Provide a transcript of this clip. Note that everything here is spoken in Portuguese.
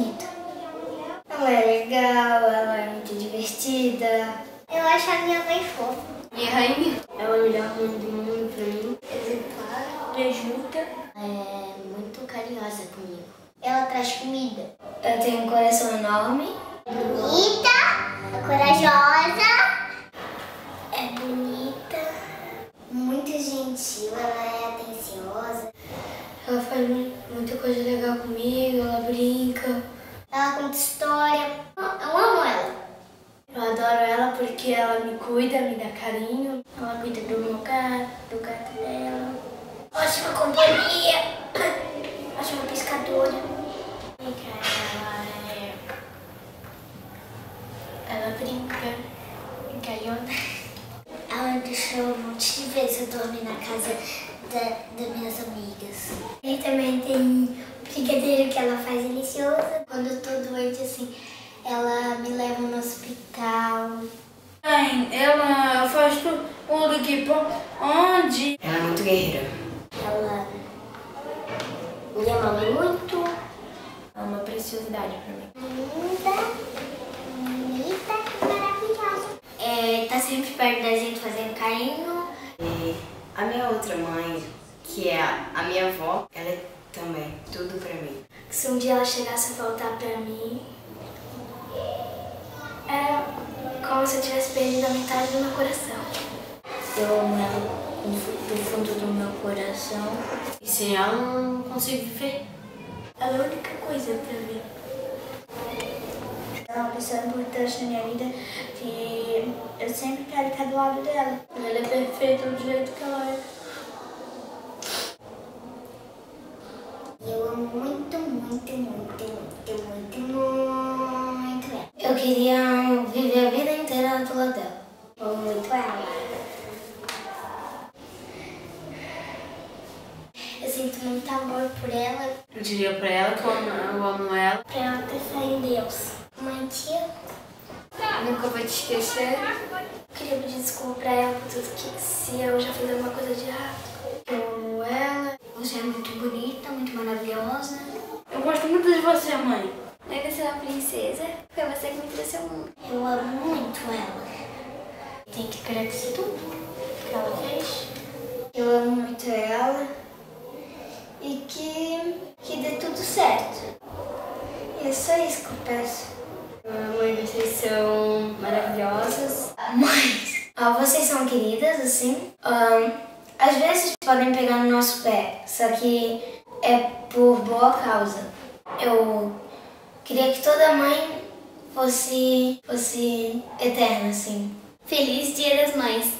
bonita. Ela é legal, ela é muito divertida. Eu acho a minha mãe fofa. Minha rainha? Ela é a melhor mãe do mundo pra mim. Exemplar, prejuta. É muito carinhosa comigo. Ela traz comida. Eu tenho um coração enorme. Bonita, corajosa. É bonita, muito gentil, ela é atenciosa. Ela faz muita coisa legal comigo, ela brinca. Ela conta história. Eu amo ela. Eu adoro ela porque ela me cuida, me dá carinho. Ela cuida do meu gato, do gato dela. Ótima companhia. Ótima pescadora. Ela brinca, brincalhona. Ela deixou um monte de vezes eu dormir na casa das minhas amigas. E também tem um brigadeiro que ela faz delicioso. Quando eu tô doente, assim, ela me leva no hospital. Mãe, ela faz tudo aqui pra onde? Ela é muito guerreira. Ela me ama muito. É uma preciosidade pra mim. Linda, bonita e maravilhosa. Tá sempre perto da gente fazendo carinho. E a minha outra mãe, que é a minha avó, ela é também tudo pra mim. Se um dia ela chegasse a voltar pra mim, era como se eu tivesse perdido a metade do meu coração. Eu amo ela do fundo do meu coração. E sem ela não consigo viver. Ela é a única coisa pra mim. Ela é uma pessoa importante na minha vida que eu sempre quero estar do lado dela. Ela é perfeita do jeito que ela é. Eu amo muito, muito, muito, muito, muito, muito ela. Eu queria viver a vida inteira do lado dela. Eu amo muito ela. Eu sinto muito amor por ela. Eu diria pra ela que eu amo ela. Pra ela ter fé em Deus. Mãe, tia, Nunca vou te esquecer. eu queria pedir desculpa pra ela por tudo que se eu já fiz alguma coisa de errado. Eu amo ela. Você é muito bonita, muito maravilhosa. Eu gosto muito de você, mãe. Ainda ser uma princesa, foi você que me trouxe ao mundo. Eu amo muito ela. Tem que agradecer tudo que ela fez. Eu amo muito ela. E que dê tudo certo. E é só isso que eu peço. Mãe, vocês são maravilhosas. Mães, vocês são queridas, assim. Às vezes podem pegar no nosso pé, só que é por boa causa. Eu queria que toda mãe fosse eterna, assim. Feliz Dia das Mães!